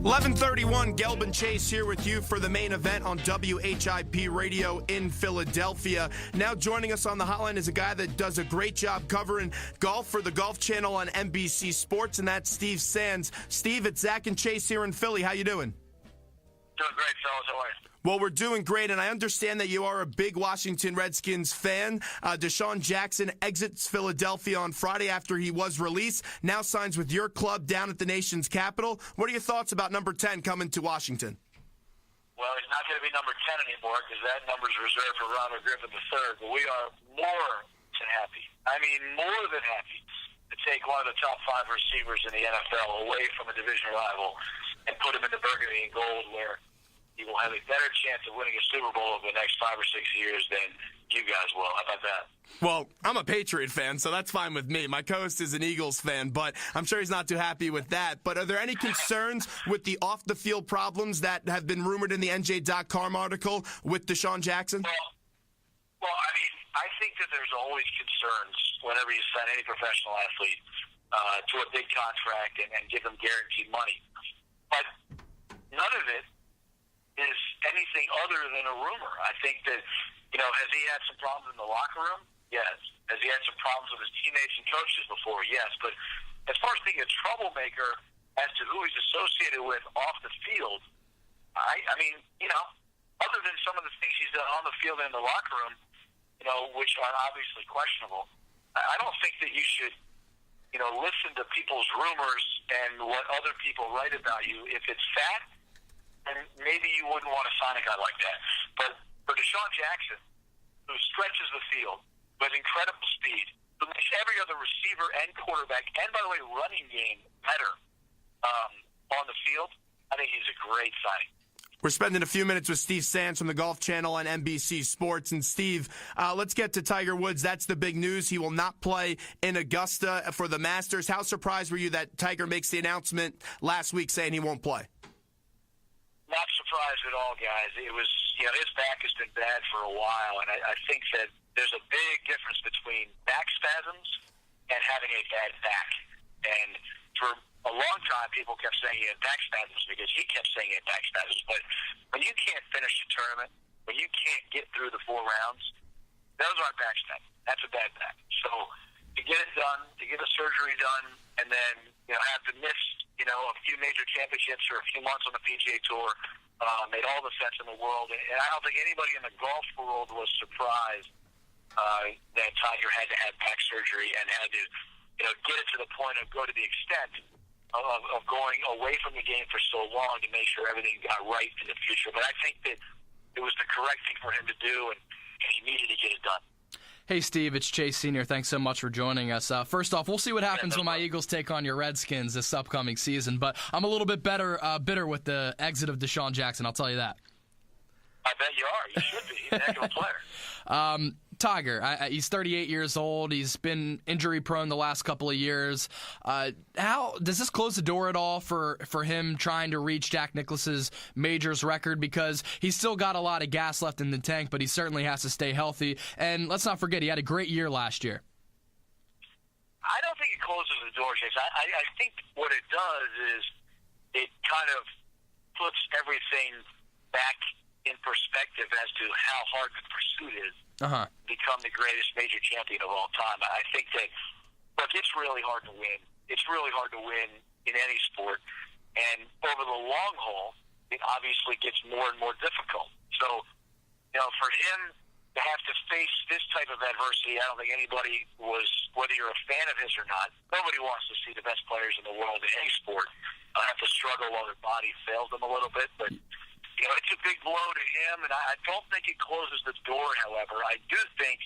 11:31, Gelb and Chase here with you for the main event on WHIP Radio in Philadelphia. Now joining us on the hotline is a guy that does a great job covering golf for the Golf Channel on NBC Sports, and that's Steve Sands. Steve, it's Zach and Chase here in Philly. How you doing? Doing great, fellas. How are you? Well, we're doing great, and I understand that you are a big Washington Redskins fan. DeSean Jackson exits Philadelphia on Friday after he was released, now signs with your club down at the nation's capital. What are your thoughts about number 10 coming to Washington? Well, he's not going to be number 10 anymore because that number's reserved for Ronald Griffin III, but we are more than happy. I mean, more than happy to take one of the top 5 receivers in the NFL away from a division rival and put him in the burgundy and gold where he will have a better chance of winning a Super Bowl over the next 5 or 6 years than you guys will. How about that? Well, I'm a Patriot fan, so that's fine with me. My co-host is an Eagles fan, but I'm sure he's not too happy with that. But are there any concerns with the off-the-field problems that have been rumored in the NJ.com article with DeSean Jackson? Well, I mean, I think that there's always concerns whenever you sign any professional athlete to a big contract and give them guaranteed money. But none of it is anything other than a rumor. I think that, has he had some problems in the locker room? Yes. Has he had some problems with his teammates and coaches before? Yes. But as far as being a troublemaker as to who he's associated with off the field, I mean, other than some of the things he's done on the field and in the locker room, which are obviously questionable, I don't think that you should, listen to people's rumors and what other people write about you. If it's fact, and maybe you wouldn't want to sign a guy like that. But for DeSean Jackson, who stretches the field with incredible speed, who makes every other receiver and quarterback, and by the way, running game better on the field, I think he's a great signing. We're spending a few minutes with Steve Sands from the Golf Channel on NBC Sports. And Steve, let's get to Tiger Woods. That's the big news. He will not play in Augusta for the Masters. How surprised were you that Tiger makes the announcement last week saying he won't play? Not surprised at all, guys. It was, his back has been bad for a while, and I think that there's a big difference between back spasms and having a bad back. And for a long time, people kept saying he had back spasms because he kept saying he had back spasms. But when you can't finish a tournament, when you can't get through the 4 rounds, those aren't back spasms. That's a bad back. So to get it done, to get the surgery done, and then have to miss a few major championships or a few months on the PGA Tour made all the sense in the world. And I don't think anybody in the golf world was surprised that Tiger had to have back surgery and had to get it to the point of go to the extent of going away from the game for so long to make sure everything got right in the future. But I think that it was the correct thing for him to do, and he needed to get it done. Hey, Steve, it's Chase Sr. Thanks so much for joining us. First off, we'll see what happens when my Eagles take on your Redskins this upcoming season, but I'm a little bit bitter with the exit of DeSean Jackson, I'll tell you that. I bet you are. You should be. He's a heck of a player. Tiger, he's 38 years old. He's been injury-prone the last couple of years. How does this close the door at all for him trying to reach Jack Nicklaus's majors record? Because he's still got a lot of gas left in the tank, but he certainly has to stay healthy. And let's not forget, he had a great year last year. I don't think it closes the door, Chase. I think what it does is it kind of puts everything back in perspective as to how hard the pursuit is. Become the greatest major champion of all time. I think that, look, it's really hard to win. It's really hard to win in any sport. And over the long haul, it obviously gets more and more difficult. So, for him to have to face this type of adversity, I don't think anybody was, whether you're a fan of his or not, nobody wants to see the best players in the world in any sport have to struggle while their body fails them a little bit. But it's a big blow to him, and I don't think it closes the door, however. I do think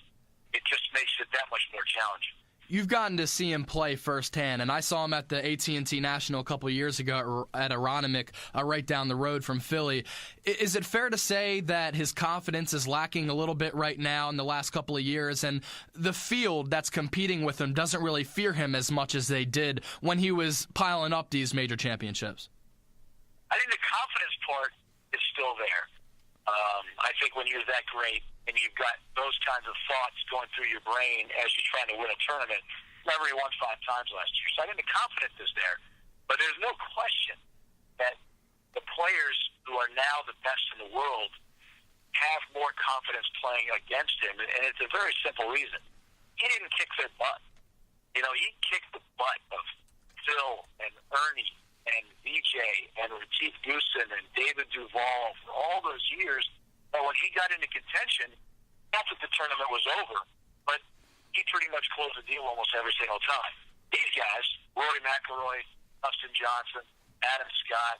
it just makes it that much more challenging. You've gotten to see him play firsthand, and I saw him at the AT&T National a couple of years ago at Aronimink, right down the road from Philly. Is it fair to say that his confidence is lacking a little bit right now in the last couple of years, and the field that's competing with him doesn't really fear him as much as they did when he was piling up these major championships? I think the confidence part is still there. I think when you're that great and you've got those kinds of thoughts going through your brain as you're trying to win a tournament, remember he won 5 times last year. So I think the confidence is there. But there's no question that the players who are now the best in the world have more confidence playing against him, and it's a very simple reason. He didn't kick their butt. He kicked the butt of Phil and Ernie and VJ and Retief Goosen and David Duval for all those years. But when he got into contention, not that the tournament was over, but he pretty much closed the deal almost every single time. These guys, Rory McIlroy, Dustin Johnson, Adam Scott,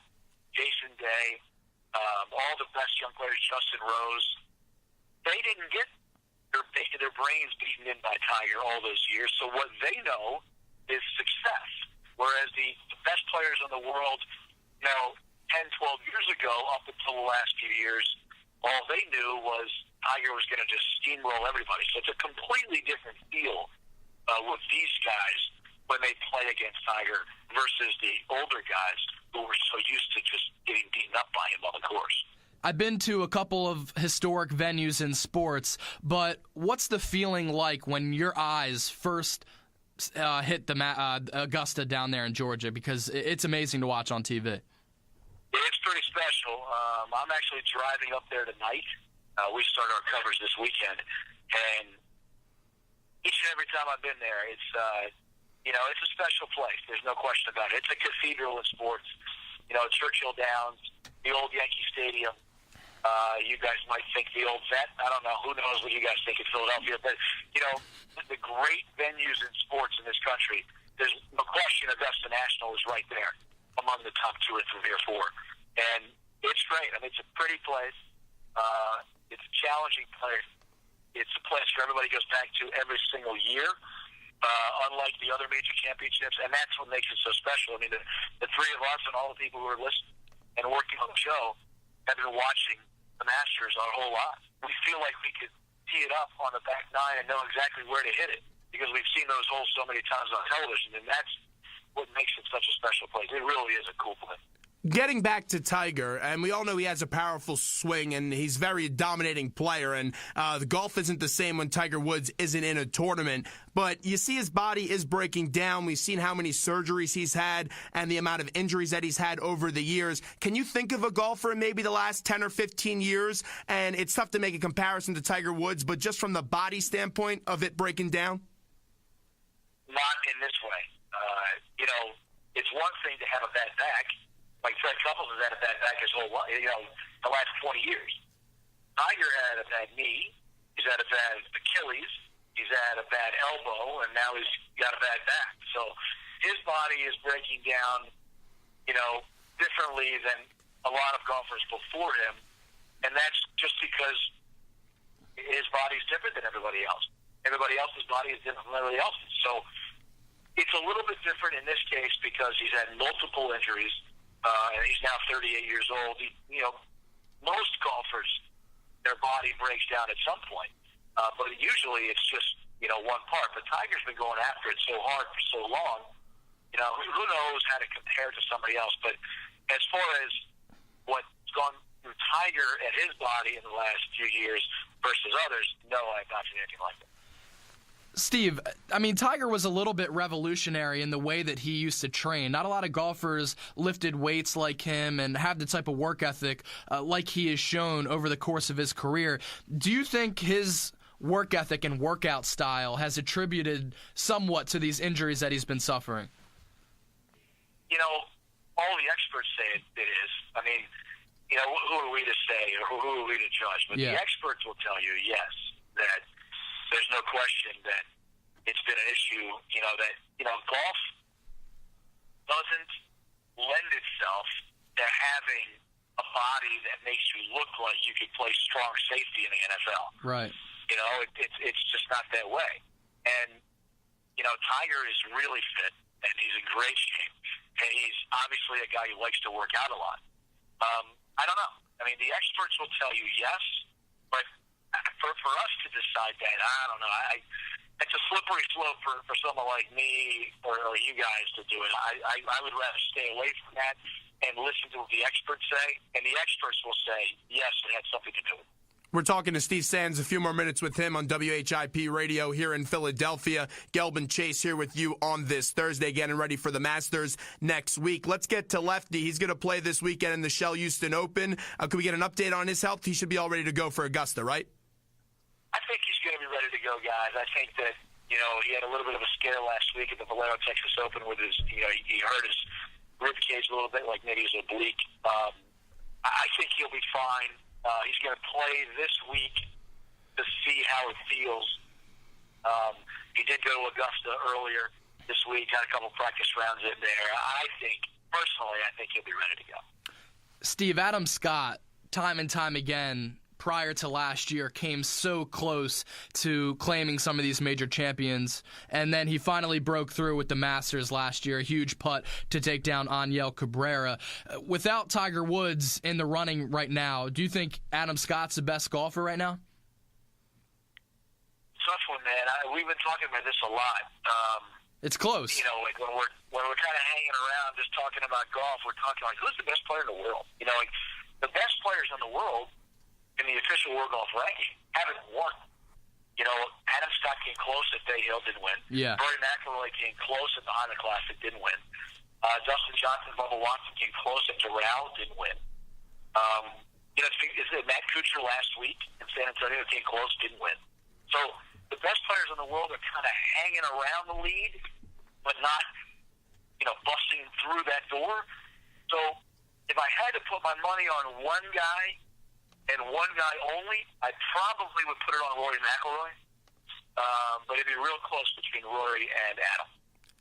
Jason Day, all the best young players, Justin Rose, they didn't get their brains beaten in by Tiger all those years. So what they know is success. Whereas the best players in the world, 10, 12 years ago, up until the last few years, all they knew was Tiger was going to just steamroll everybody. So it's a completely different feel with these guys when they play against Tiger versus the older guys who were so used to just getting beaten up by him on the course. I've been to a couple of historic venues in sports, but what's the feeling like when your eyes first hit the Augusta down there in Georgia? Because it's amazing to watch on TV. It's pretty special. I'm actually driving up there tonight. We start our coverage this weekend, and each and every time I've been there, it's a special place. There's no question about it. It's a cathedral in sports. Churchill Downs, the old Yankee Stadium. You guys might think the old vet. I don't know. Who knows what you guys think of Philadelphia? But, the great venues in sports in this country, there's no question Augusta National is right there among the top 2 or 3 or 4. And it's great. I mean, it's a pretty place. It's a challenging place. It's a place where everybody goes back to every single year, unlike the other major championships. And that's what makes it so special. I mean, the 3 of us and all the people who are listening and working on the show have been watching the Masters our whole lives. We feel like we could tee it up on the back nine and know exactly where to hit it because we've seen those holes so many times on television, and that's what makes it such a special place. It really is a cool place. Getting back to Tiger, and we all know he has a powerful swing, and he's a very dominating player, and the golf isn't the same when Tiger Woods isn't in a tournament, but you see his body is breaking down. We've seen how many surgeries he's had and the amount of injuries that he's had over the years. Can you think of a golfer in maybe the last 10 or 15 years, and it's tough to make a comparison to Tiger Woods, but just from the body standpoint of it breaking down? Not in this way. It's one thing to have a bad back. Like Fred Couples has had a bad back his whole life, the last 20 years. Tiger had a bad knee. He's had a bad Achilles. He's had a bad elbow, and now he's got a bad back. So his body is breaking down, differently than a lot of golfers before him, and that's just because his body's different than everybody else. Everybody else's body is different from everybody else's. So it's a little bit different in this case because he's had multiple injuries. And he's now 38 years old. Most golfers, their body breaks down at some point. But usually it's just, one part. But Tiger's been going after it so hard for so long. Who knows how to compare to somebody else. But as far as what's gone through Tiger and his body in the last few years versus others, no, I've not seen anything like that. Steve, I mean, Tiger was a little bit revolutionary in the way that he used to train. Not a lot of golfers lifted weights like him and have the type of work ethic like he has shown over the course of his career. Do you think his work ethic and workout style has attributed somewhat to these injuries that he's been suffering? All the experts say it is. I mean, who are we to say or who are we to judge? But the experts will tell you, yes, that there's no question that it's been an issue, golf doesn't lend itself to having a body that makes you look like you could play strong safety in the NFL. Right. It's just not that way. And, Tiger is really fit, and he's in great shape, and he's obviously a guy who likes to work out a lot. I don't know. I mean, the experts will tell you yes, but for us to decide that, I don't know. It's a slippery slope for someone like me or you guys to do it. I would rather stay away from that and listen to what the experts say, and the experts will say, yes, it had something to do with it. We're talking to Steve Sands. A few more minutes with him on WHIP Radio here in Philadelphia. Gelb and Chase here with you on this Thursday, getting ready for the Masters next week. Let's get to Lefty. He's going to play this weekend in the Shell Houston Open. Can we get an update on his health? He should be all ready to go for Augusta, right? I think he's going to be ready to go, guys. I think that, he had a little bit of a scare last week at the Valero Texas Open with his, he hurt his rib cage a little bit, like maybe he's oblique. I think he'll be fine. He's going to play this week to see how it feels. He did go to Augusta earlier this week, got a couple practice rounds in there. Personally, I think he'll be ready to go. Steve, Adam Scott, time and time again, prior to last year, came so close to claiming some of these major champions, and then he finally broke through with the Masters last year, a huge putt to take down Angel Cabrera. Without Tiger Woods in the running right now, do you think Adam Scott's the best golfer right now? Tough one, man. We've been talking about this a lot. It's close. Like when we're kind of hanging around just talking about golf, we're talking like, who's the best player in the world? Like the best players in the world in the official World Golf ranking haven't won. Adam Scott came close at Bay Hill, didn't win. Yeah. Rory McIlroy came close at the Honda Classic, didn't win. Dustin Johnson, Bubba Watson came close at Doral, didn't win. Matt Kuchar last week in San Antonio came close, didn't win. So the best players in the world are kind of hanging around the lead, but not, busting through that door. So if I had to put my money on one guy and one guy only, I probably would put it on Rory McIlroy. But it'd be real close between Rory and Adam.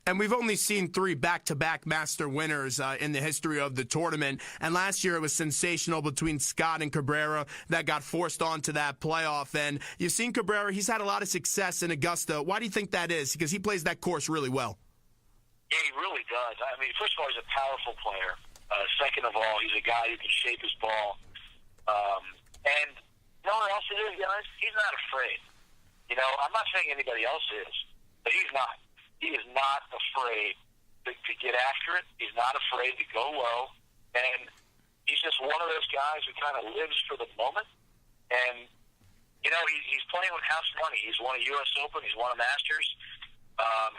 And we've only seen 3 back-to-back Master winners in the history of the tournament. And last year it was sensational between Scott and Cabrera that got forced onto that playoff. And you've seen Cabrera, he's had a lot of success in Augusta. Why do you think that is? Because he plays that course really well. Yeah, he really does. I mean, first of all, he's a powerful player. Second of all, he's a guy who can shape his ball. And you know what else it is, guys? He's not afraid. I'm not saying anybody else is, but he's not. He is not afraid to get after it. He's not afraid to go low. And he's just one of those guys who kind of lives for the moment. And, he's playing with house money. He's won a U.S. Open. He's won a Masters.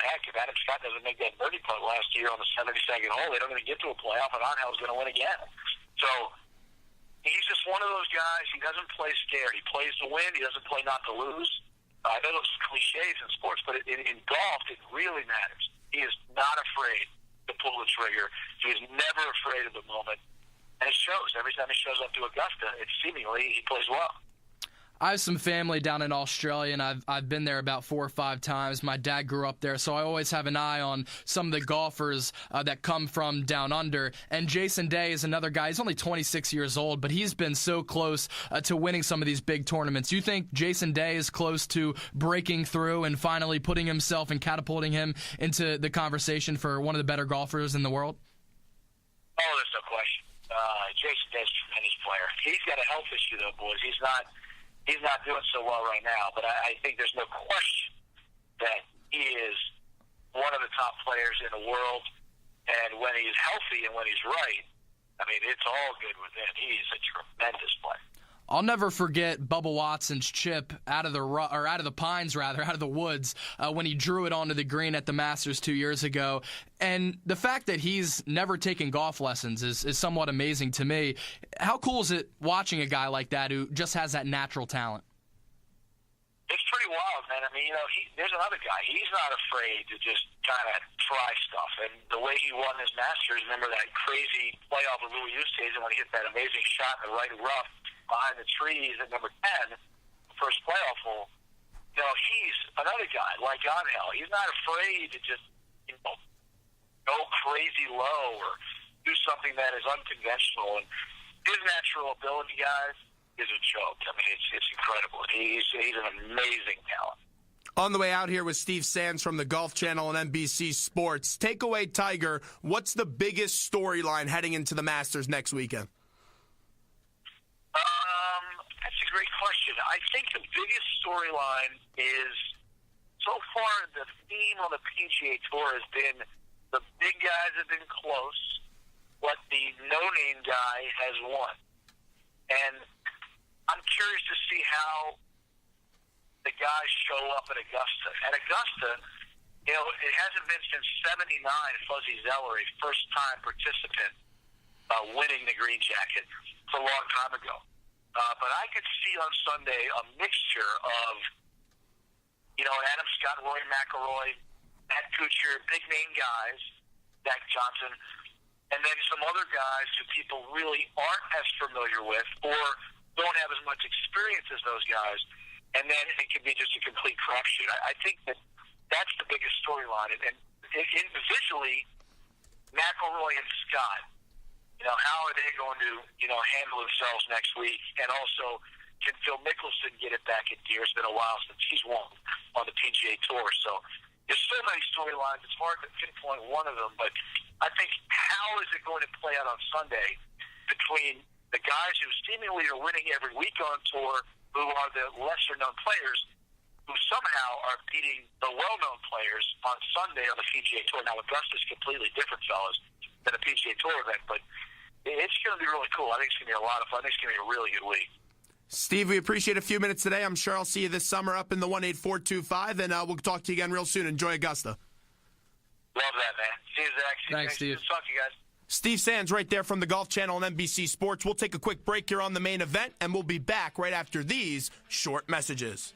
Heck, if Adam Scott doesn't make that birdie putt last year on the 72nd hole, they don't even get to a playoff, and Angel's going to win again. So he's just one of those guys. He doesn't play scared. He plays to win. He doesn't play not to lose. I know those cliches in sports, but in golf, it really matters. He is not afraid to pull the trigger. He is never afraid of the moment. And it shows. Every time he shows up to Augusta, it's seemingly he plays well. I have some family down in Australia, and I've been there about 4 or 5 times. My dad grew up there, so I always have an eye on some of the golfers that come from down under. And Jason Day is another guy. He's only 26 years old, but he's been so close to winning some of these big tournaments. You think Jason Day is close to breaking through and finally putting himself and catapulting him into the conversation for one of the better golfers in the world? Oh, there's no question. Jason Day's a tremendous player. He's got a health issue, though, boys. He's not doing so well right now, but I think there's no question that he is one of the top players in the world. And when he's healthy and when he's right, I mean, it's all good with him. He's a tremendous player. I'll never forget Bubba Watson's chip out of the pines, out of the woods, when he drew it onto the green at the Masters 2 years ago. And the fact that he's never taken golf lessons is somewhat amazing to me. How cool is it watching a guy like that who just has that natural talent? It's pretty wild, man. I mean, there's another guy. He's not afraid to just kind of try stuff. And the way he won his Masters, remember that crazy playoff with Louis Oosthuizen when he hit that amazing shot in the right rough behind the trees at number 10, first playoff hole. He's another guy like Angel. He's not afraid to just, go crazy low or do something that is unconventional. And his natural ability, guys, is a joke. I mean, it's incredible. He's an amazing talent. On the way out here with Steve Sands from the Golf Channel and NBC Sports. Take away Tiger. What's the biggest storyline heading into the Masters next weekend? That's a great question. I think the biggest storyline is, so far, the theme on the PGA Tour has been the big guys have been close, but the no-name guy has won. And I'm curious to see how the guys show up at Augusta. At Augusta, you know, it hasn't been since '79 Fuzzy Zeller, a first-time participant, winning the green jacket. It's a long time ago. But I could see on Sunday a mixture of, you know, Adam Scott, Roy McIlroy, Matt Kuchar, big-name guys, Zach Johnson, and then some other guys who people really aren't as familiar with or don't have as much experience as those guys. And then it could be just a complete crapshoot. I think that's the biggest storyline. And visually, McIlroy and Scott, you know, how are they going to, you know, handle themselves next week? And also, can Phil Mickelson get it back in gear? It's been a while since he's won on the PGA Tour. So there's so many storylines. It's hard to pinpoint one of them. But I think how is it going to play out on Sunday between the guys who seemingly are winning every week on tour, who are the lesser-known players, who somehow are beating the well-known players on Sunday on the PGA Tour. Now, Augusta's completely different, fellas, than a PGA Tour event, but it's going to be really cool. I think it's going to be a lot of fun. I think it's going to be a really good week. Steve, we appreciate a few minutes today. I'm sure I'll see you this summer up in the 18425, and we'll talk to you again real soon. Enjoy Augusta. Love that, man. See you, Zach. Thanks, Steve. Good talk to you guys. Steve Sands right there from the Golf Channel on NBC Sports. We'll take a quick break here on the main event, and we'll be back right after these short messages.